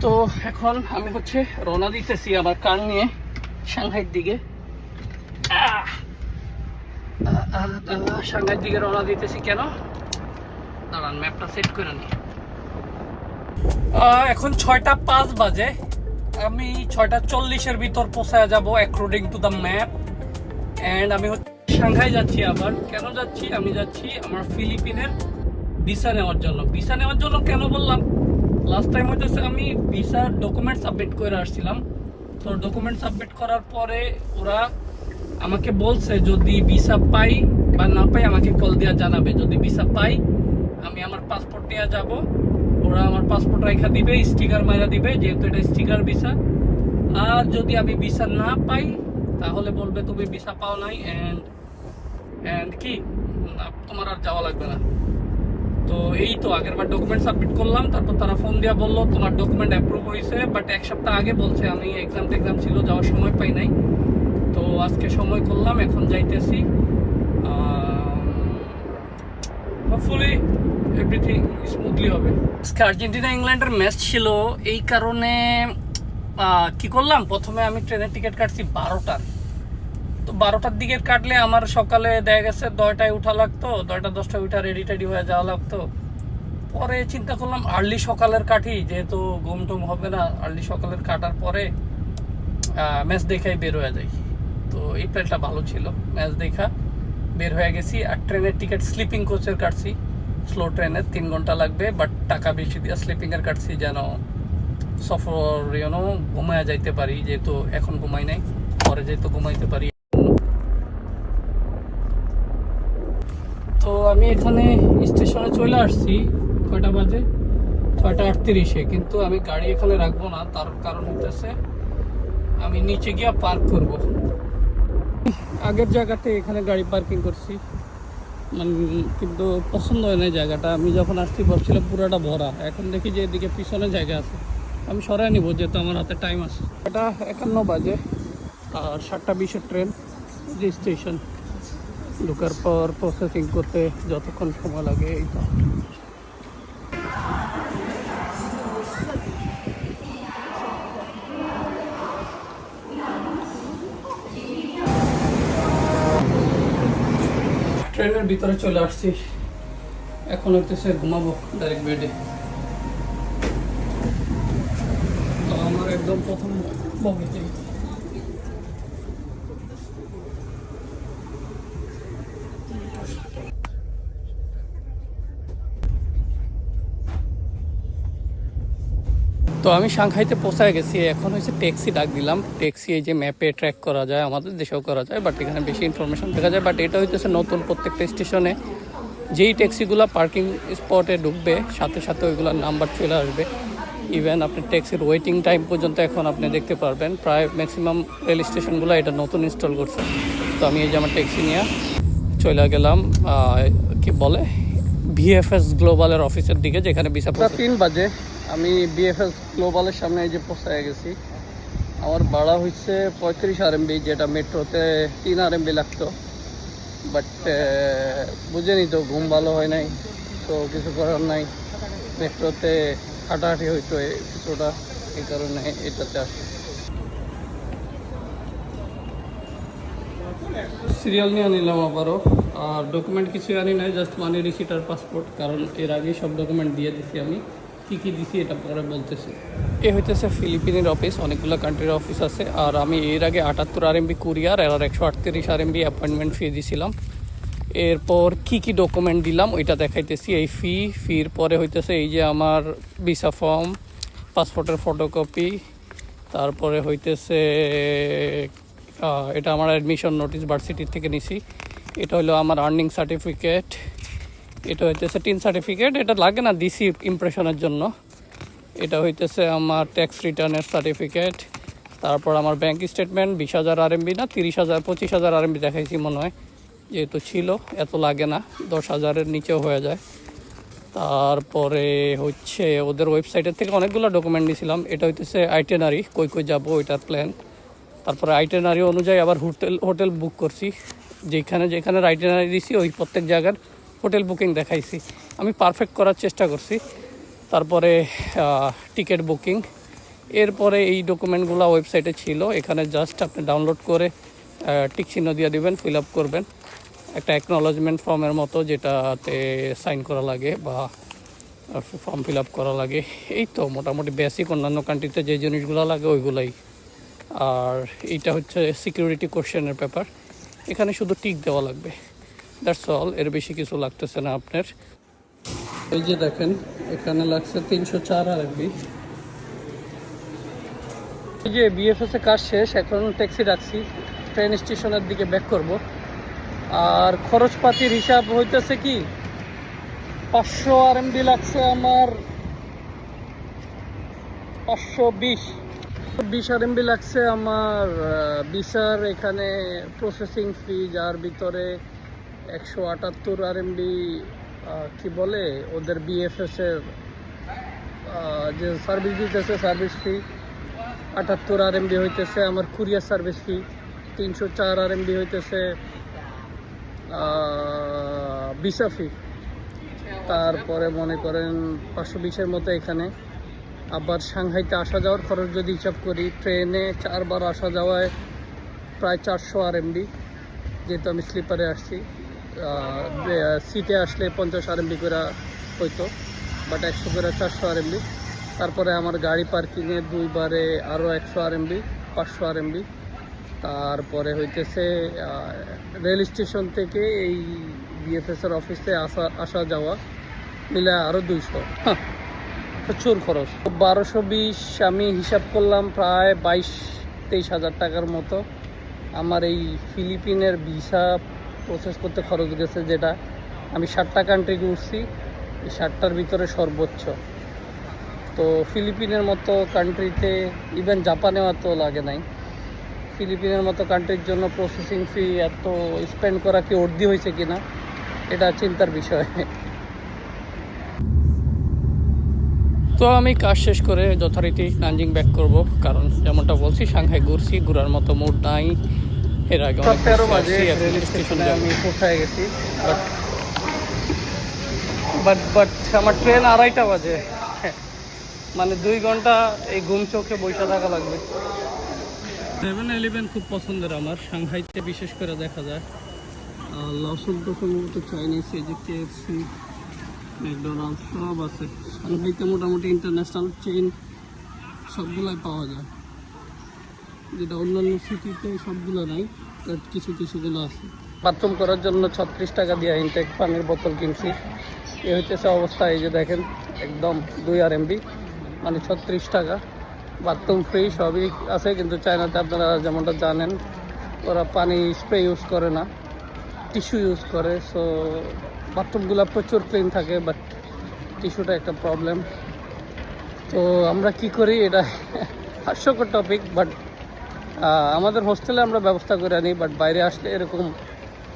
তো এখন আমি হচ্ছে রওনা দিতেছি আমার কার নিয়ে সাংহাইয়ের দিকে। সাংহাইয়ের দিকে রওনা দিতেছি কেন, দাঁড়ান ম্যাপটা সেট করে নি। এখন 6:05 বাজে, আমি 6:40-এর ভিতর পৌঁছায় যাব according to the map. And আমি হচ্ছে সাংহাই যাচ্ছি। আবার কেন যাচ্ছি, আমি যাচ্ছি আমার ফিলিপিনের ভিসা নেওয়ার জন্য। ভিসা নেওয়ার জন্য কেন বললাম, লাস্ট টাইম হচ্ছে আমি ভিসার ডকুমেন্ট সাবমিট করে আসছিলাম। তো ডকুমেন্ট সাবমিট করার পরে ওরা আমাকে বলছে যদি ভিসা পাই বা না পাই আমাকে কল দেওয়া জানাবে। যদি ভিসা পাই আমি আমার পাসপোর্ট নিয়ে যাব, ওরা আমার পাসপোর্ট রেখা দিবে, স্টিকার মারা দিবে যেহেতু এটা স্টিকার ভিসা। আর যদি আমি ভিসা না পাই তাহলে বলবে তুমি ভিসা পাও নাই, অ্যান্ড কি তোমার আর যাওয়া লাগবে না। তো এই তো আগের বার ডকুমেন্ট সাবমিট করলাম, তারপর তারা ফোন দিয়া বললো তোমার ডকুমেন্ট অ্যাপ্রুভ হয়েছে, বাট এক সপ্তাহ আগে বলছে। আমি এক্সাম ছিল, যাওয়ার সময় পাই নাই। তো আজকে সময় করলাম, এখন যাইতেছি। হোপফুলি এভরিথিং স্মুথলি হবে। আজকে আর্জেন্টিনা ইংল্যান্ডের ম্যাচ ছিল, এই কারণে কি করলাম, প্রথমে আমি ট্রেনের টিকিট কাটছি 12টার। তো 12টার দিকে কাটলে আমার সকালে দেখা গেছে 10টায় উঠা লাগতো, 10টা-10টায় উঠা রেডি টেডি হয়ে যাওয়া লাগতো। পরে চিন্তা করলাম আর্লি সকালের কাটি, যেহেতু ঘুম টুম হবে না, আর্লি সকালের কাটার পরে ম্যাচ দেখাই বের হয়ে যায়। তো এই প্ল্যানটা ভালো ছিল, ম্যাচ দেখা বের হয়ে গেছি। আর ট্রেনের টিকিট স্লিপিং কোচের কাটছি, স্লো ট্রেনের 3 ঘন্টা লাগবে, বাট টাকা বেশি দিয়ে স্লিপিংয়ের কাটছি যেন সফর ঘুমায় যাইতে পারি, যেহেতু এখন ঘুমাই নাই, পরে যেহেতু ঘুমাইতে পারি। তো আমি এখানে স্টেশনে চলে আসছি, কয়টা বাজে, 6:38-এ। কিন্তু আমি গাড়ি এখানে রাখবো না, তার কারণ হচ্ছে আমি নিচে গিয়ে পার্ক করব। আগের জায়গাতে এখানে গাড়ি পার্কিং করছি, মানে কিন্তু পছন্দ হয় না জায়গাটা। আমি যখন আসছি ভাবছিলাম পুরোটা ভরা, এখন দেখি যে এদিকে পিছনে জায়গা আছে, আমি সরাই নিব যেহেতু আমার হাতে টাইম আছে। এটা 51 বাজে আর 7:20-এর ট্রেন। যে স্টেশন ঢোকার পর প্রসেসিং করতে যতক্ষণ সময় লাগে এই তো। ট্রেনের ভিতরে চলে আসছি, এখন হইতেছে ঘুমাবো ডাইরেক্ট বেডে। তো আমার একদম প্রথম বগিতে। তো আমি সাংহাইতে পৌঁছায় গেছি, এখন হচ্ছে ট্যাক্সি ডাক দিলাম। ট্যাক্সি এই যে ম্যাপে ট্র্যাক করা যায়, আমাদের দেশেও করা যায়, বাট এখানে বেশি ইনফরমেশন দেখা যায়। বাট এটা হইতেছে নতুন, প্রত্যেকটা স্টেশনে যেই ট্যাক্সিগুলো পার্কিং স্পটে ঢুকবে সাথে সাথে ওইগুলোর নাম্বার চলে আসবে। ইভেন আপনি ট্যাক্সির ওয়েটিং টাইম পর্যন্ত এখন আপনি দেখতে পারবেন। প্রায় ম্যাক্সিমাম রেল স্টেশনগুলো এটা নতুন ইনস্টল করছে। তো আমি এই যে আমার ট্যাক্সি নিয়ে চলে গেলাম কি বলে ভিএফএস গ্লোবালের অফিসের দিকে, যেখানে ভিসা। 3 বাজে আমি ভিএফএস গ্লোবালের সামনে এই যে পৌঁছায় গেছি। আমার ভাড়া হচ্ছে 35 RMB, যেটা মেট্রোতে 3 RMB লাগতো। বাট বুঝেনি তো, ঘুম ভালো হয় নাই, তো কিছু করার নাই। মেট্রোতে হাঁটাহাঁটি হইতো কিছুটা, এই কারণে এটাতে আসে। সিরিয়াল নিয়ে নিলাম আবারও, আর ডকুমেন্ট কিছু আনি নাই, জাস্ট মানি রিসিট আর পাসপোর্ট, কারণ এর আগেই সব ডকুমেন্ট দিয়ে দিছি। আমি কী কী দিছি এটা পরে বলতেছি। এ হইতেছে ফিলিপিনের অফিস, অনেকগুলো কান্ট্রির অফিস আছে। আর আমি এর আগে 78 RMB কুরিয়ার আর 138 RMB অ্যাপয়েন্টমেন্ট ফি দিছিলাম। এরপর কি কি ডকুমেন্ট দিলাম ওইটা দেখাইতেছি। এই ফির পরে হইতেছে এই যে আমার ভিসা ফর্ম, পাসপোর্টের ফটোকপি, তারপরে হইতেছে এটা আমার অ্যাডমিশন নোটিস ভার্সিটির থেকে নিছি। এটা হলো আমার আর্নিং সার্টিফিকেট, এটা হইতেছে টিন সার্টিফিকেট, এটা লাগে না, দিছি ইমপ্রেশনের জন্য। এটা হইতেছে আমার ট্যাক্স রিটার্নের সার্টিফিকেট। তারপর আমার ব্যাঙ্ক স্টেটমেন্ট 20,000 RMB না 30,000 25,000 RMB দেখাইছি মনে হয়, যেহেতু ছিল এত লাগে না, 10,000-এর নিচেও হয়ে যায়। তারপরে হচ্ছে ওদের ওয়েবসাইটের থেকে অনেকগুলো ডকুমেন্ট নিয়েছিলাম। এটা হইতেছে আইটেনারি, কই কই যাবো ওইটার প্ল্যান। তারপরে আইটেনারি অনুযায়ী আবার হোটেল বুক করছি, যেখানে যেখানে আইটেনারি দিছি ওই প্রত্যেক জায়গার হোটেল বুকিং দেখাইছি। আমি পারফেক্ট করার চেষ্টা করছি। তারপরে টিকিট বুকিং, এরপরে এই ডকুমেন্টগুলো ওয়েবসাইটে ছিল, এখানে জাস্ট আপনি ডাউনলোড করে টিক চিহ্ন দিয়ে দিবেন, ফিল আপ করবেন একটা অ্যাকনোলজমেন্ট ফর্মের মতো, যেটাতে সাইন করা লাগে বা ফর্ম ফিল আপ করা লাগে। এই তো মোটামুটি বেসিক অন্যান্য কান্ট্রিতে যে জিনিসগুলো লাগে ওইগুলাই। আর এইটা হচ্ছে সিকিউরিটি কোশ্চেনের পেপার, এখানে শুধু টিক দেওয়া লাগবে, দ্যাটস অল, এর বেশি কিছু লাগতেছে না আপনার। এই যে দেখেন এখানে লাগছে 304 RMB। এই যে বিএফএস এ কাজ শেষ, এখন ট্যাক্সি রাখছি, ট্রেন স্টেশনের দিকে ব্যাক করব। আর খরচপাতির হিসাব হইতেছে কি 500 RMB লাগছে আমার, 520 RMB লাগছে আমার ভিসার এখানে প্রসেসিং ফি, যার ভিতরে 178 RMB কি বলে ওদের বিএফএস এর যে সার্ভিস দিতেছে সার্ভিস ফি, 78 RMB হইতেছে আমার কুরিয়ার সার্ভিস ফি, 304 RMB হইতেছে ভিসা ফি। তারপরে মনে করেন 520-এর মতো এখানে। আবার সাংহাইতে আসা যাওয়ার খরচ যদি হিসাব করি, ট্রেনে 4 বার আসা যাওয়ায় প্রায় 400 RMB, যেহেতু আমি স্লিপারে আসছি। সিটে আসলে 50 RMB করে হইতো, বাট 100 করে 400 RMB। তারপরে আমার গাড়ি পার্কিংয়ে 2 বারে আরও 100 RMB, 500 RMB। তারপরে হইতেছে রেল স্টেশন থেকে এই বিএফএসের অফিসে আসা যাওয়া মিলে আরও 200, প্রচুর খরচ। 1220 আমি হিসাব করলাম প্রায় 22-23 হাজার টাকার মতো আমার এই ফিলিপিনের ভিসা প্রসেস করতে খরচ গেছে, যেটা আমি 7টা কান্ট্রি ঘুরছি, এই 7টার ভিতরে সর্বোচ্চ। তো ফিলিপিনের মতো কান্ট্রিতে, ইভেন জাপানেও এত লাগে নাই, ফিলিপিনের মতো কান্ট্রির জন্য প্রসেসিং ফি এত স্পেন্ড করা কি অর্ধি হয়েছে কিনা এটা চিন্তার বিষয়। তো আমি কাজ শেষ করে যথারীতি নানজিং ব্যাক করব, কারণ যেমনটা বলছি সাংহাই ঘুরছি, ঘোরার মতো মুড নাই। এর আগে 13 বাজে রেল স্টেশনে আমি পৌঁছায় গেছি, বাট আমার ট্রেন 2:30 বাজে, মানে 2 ঘন্টা এই ঘুম চোখে বসে থাকা লাগবে। 7-11 খুব পছন্দের আমার, সাংহাইতে বিশেষ করে দেখা যায়। লসুন টসুন মতো চাইনিজ, এই যে KFC, ম্যাকডোনাল্ডস সব আছে সাংহাইতে, মোটামুটি ইন্টারন্যাশনাল চেইন সবগুলাই পাওয়া যায়, যেটা অন্যান্য সিটিতে সবগুলো নাই, বাট কিছু কিছুগুলো আছে। বাথরুম করার জন্য 36 টাকা দিয়ে ইনটেক পানির বোতল কিনছি, এ হইতেছে অবস্থা। এই যে দেখেন একদম 2 RMB, মানে 36 টাকা। বাথরুম ফ্রি সবই আছে, কিন্তু চায়নাতে আপনারা যেমনটা জানেন ওরা পানি স্প্রে ইউজ করে না, টিস্যু ইউজ করে। সো বাথরুমগুলো প্রচুর ক্লিন থাকে, বাট টিস্যুটা একটা প্রবলেম। তো আমরা কি করি, এটা হাস্যকর টপিক, বাট আমাদের হোস্টেলে আমরা ব্যবস্থা করে আনি, বাট বাইরে আসলে এরকম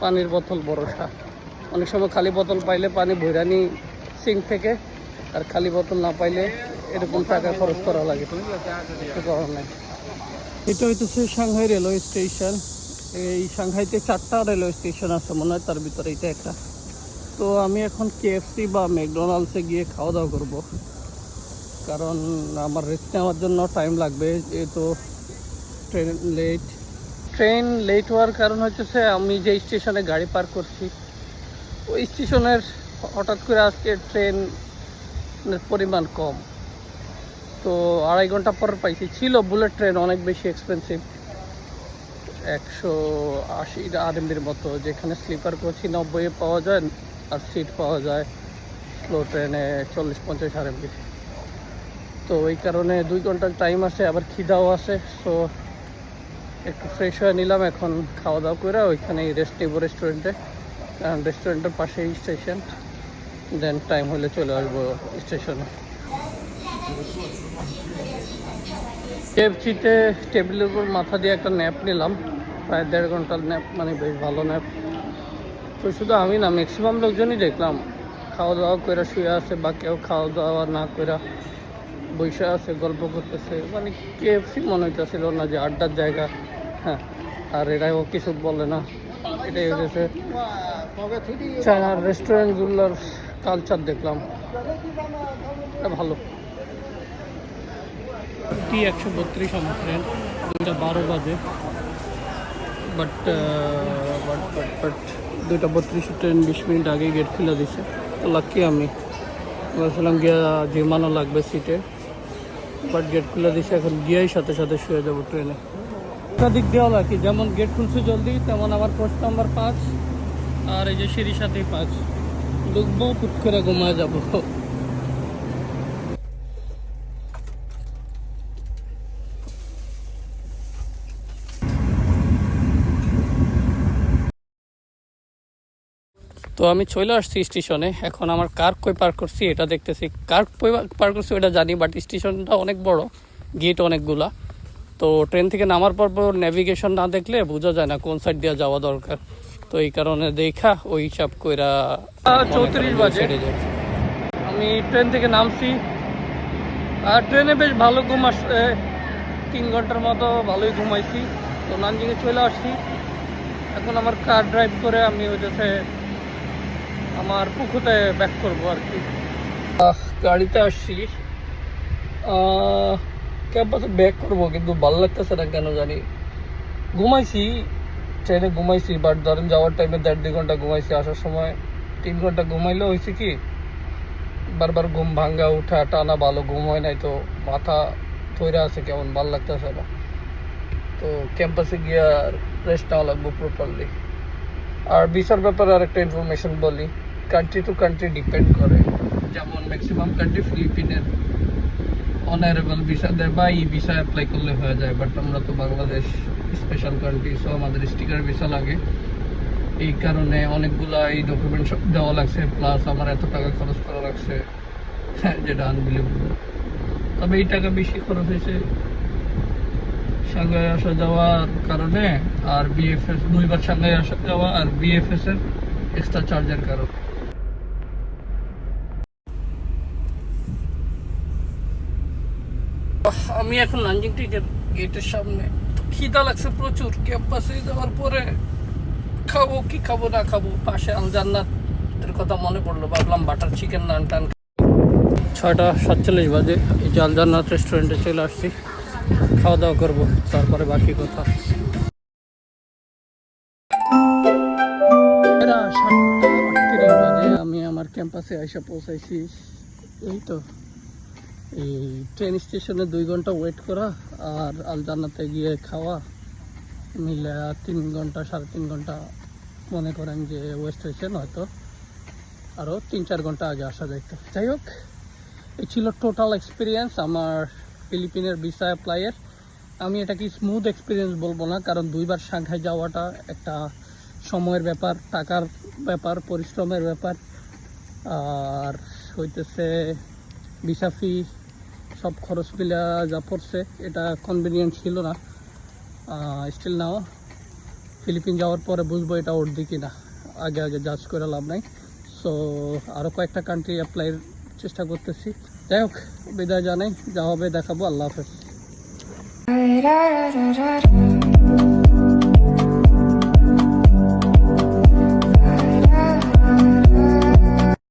পানির বোতল ভরসা। অনেক সময় খালি বোতল পাইলে পানি ভরে নিই সিঙ্ক থেকে, আর খালি বোতল না পাইলে এরকম টাকা খরচ করা লাগে, কিছু করার নেই। এটা হইতেছে সাংহাই রেলওয়ে স্টেশন। এই সাংহাইতে 4টা রেলওয়ে স্টেশন আছে মনে হয়, তার ভিতরে এটা একটা। তো আমি এখন KFC বা ম্যাকডোনাল্ডসে গিয়ে খাওয়া দাওয়া করবো, কারণ আমার রেস্ট নেওয়ার জন্য টাইম লাগবে, যেহেতু ট্রেন লেট হওয়ার কারণ হচ্ছে আমি যে স্টেশনে গাড়ি পার্ক করছি ওই স্টেশনের হঠাৎ করে আজকে ট্রেনের পরিমাণ কম, তো 2.5 ঘন্টা পর পাইছি। ছিল বুলেট ট্রেন, অনেক বেশি এক্সপেন্সিভ, 180 RMB মতো, যেখানে স্লিপার কোচই 90-এ পাওয়া যায়, আর সিট পাওয়া যায় স্লো ট্রেনে 40-50 RMB। তো ওই কারণে 2 ঘন্টার টাইম আছে, আবার খিদাও আছে। সো একটু ফ্রেশ হয়ে নিলাম, এখন খাওয়া দাওয়া করে ওইখানেই রেস্ট নেব রেস্টুরেন্টে, কারণ রেস্টুরেন্টের পাশেই স্টেশন। দেন টাইম হলে চলে আসবো স্টেশনে। KFC-তে টেবিলের উপর মাথা দিয়ে একটা ন্যাপ নিলাম, প্রায় 1.5 ঘন্টার ন্যাপ, মানে বেশ ভালো ন্যাপ। তো শুধু আমি না, ম্যাক্সিমাম লোকজনই দেখলাম খাওয়া দাওয়া করে শুয়ে আছে, বা কেউ খাওয়া দাওয়া না করে বসে আছে, গল্প করতেছে। মানে KFC মনে হইতেছিল না যে আড্ডার জায়গা, হ্যাঁ। আর এরাও কিছু বলে না, এটাই হচ্ছে চায়নার রেস্টুরেন্টগুলোর কালচার দেখলাম, এটা ভালো। ST132 আমার ট্রেন, 2:12 বাজে। বাট 2:32 ট্রেন 20 মিনিট আগেই গেট খুলে দিছে। তো লাকি আমি বলছিলাম গিয়া জিমানো লাগবে সিটে, বাট গেট খুলে দিছে। এখন গিয়েই সাথে সাথে শুয়ে যাবো ট্রেনে। দিক দেওয়া লাকি, যেমন গেট খুলছে জলদি তেমন আমার পোস্ট নাম্বার 5 আর এই যে সিঁড়ির সাথেই 5 ঢুকবো, পুট করে ঘুমায় যাবো। তো আমি চলে আসছি স্টেশনে। এখন আমার কার কই পার্ক করছি এটা দেখতেছি। কার কই পার্ক করছি ওটা জানি, বাট স্টেশনটা অনেক বড়, গেট অনেকগুলা। তো ট্রেন থেকে নামার পর নেভিগেশন না দেখলে বোঝা যায় না কোন সাইড দিয়ে যাওয়া দরকার। তো এই কারণে দেখা ওই হিসাব কইরা 34 বাজে আমি ট্রেন থেকে নামছি। আর ট্রেনে বেশ ভালো ঘুম আসছে, 3 ঘন্টার মতো ভালোই ঘুমাইছি। তো নানজিংয়ে চলে আসছি। এখন আমার কার ড্রাইভ করে আমি হইতেছে আমার পুকুতে ব্যাক করবো আর কি। গাড়িতে আসছি, ক্যাম্পাসে ব্যাক করবো, কিন্তু ভালো লাগতেছে না কেন জানি। ঘুমাইছি ট্রেনে, ঘুমাইছি, বাট ধরেন যাওয়ার টাইমে 1.5-2 ঘন্টা ঘুমাইছি, আসার সময় 3 ঘন্টা ঘুমাইলেও হয়েছে কি বারবার ঘুম ভাঙ্গা উঠা টানা, ভালো ঘুম হয় নাই। তো মাথা তৈরি আছে, কেমন ভালো লাগতেছে না। তো ক্যাম্পাসে গিয়ে রেস্ট নেওয়া লাগবো প্রপারলি। আর ভিসার ব্যাপারে আরেকটা ইনফরমেশন বলি, কান্ট্রি টু কান্ট্রি ডিপেন্ড করে। যেমন ম্যাক্সিমাম কান্ট্রি ফিলিপিনের অনারেবল ভিসা দেয় বা ই ভিসা অ্যাপ্লাই করলে হয়ে যায়। বাট আমরা তো বাংলাদেশ স্পেশাল কান্ট্রি, সো আমাদের স্টিকার ভিসা লাগে। এই কারণে অনেকগুলা এই ডকুমেন্ট সব দেওয়া লাগছে, প্লাস আমার এত টাকা খরচ করা লাগছে, যেটা আনবিলিভেবল। তবে এই টাকা বেশি খরচ হয়েছে সাংঘাই আসা যাওয়ার কারণে, আর বিএফএস 2বার সাংঘাই আসা যাওয়া আর বিএফএস এর এক্সট্রা চার্জের কারণে। আমি এখন নানজিং গেটের সামনে। খিদা লাগছে প্রচুর। ক্যাম্পাসে যাওয়ার পরে খাবো কি খাবো না খাবো, পাশে আল জান্নাতের কথা মনে পড়লো, ভাবলাম বাটার চিকেন নান টান। 6:47 বাজে এই যে আল জান্নাত রেস্টুরেন্টে চলে আসছি, খাওয়া দাওয়া করবো, তারপরে বাকি কথা। 7:38 বাজে আমি আমার ক্যাম্পাসে এসে পৌঁছাইছি। এই তো এই ট্রেন স্টেশনে 2 ঘন্টা ওয়েট করা আর আল জান্নাতে গিয়ে খাওয়া মিলে 3 ঘন্টা 3.5 ঘন্টা মনে করেন যে ওয়েস্ট হয়েছে। নয়তো আরও 3-4 ঘন্টা আগে আসা যাইতো। যাই হোক, এই ছিল টোটাল এক্সপিরিয়েন্স আমার ফিলিপিনের ভিসা অ্যাপ্লাইয়ের। আমি এটাকে স্মুথ এক্সপিরিয়েন্স বলবো না, কারণ 2বার সাংঘাই যাওয়াটা একটা সময়ের ব্যাপার, টাকার ব্যাপার, পরিশ্রমের ব্যাপার। আর হইতেছে ভিসা ফি সব খরচ মিলে যা পড়ছে, এটা কনভিনিয়েন্ট ছিল না। স্টিল নাও ফিলিপিন যাওয়ার পরে বুঝবো এটা ওর দিকে না, আগে জাজ করে লাভ নাই। সো আরও কয়েকটা কান্ট্রি অ্যাপ্লাইয়ের চেষ্টা করতেছি। যাই হোক, বিদায় জানাই, যা হবে দেখাবো। আল্লাহ হাফেজ।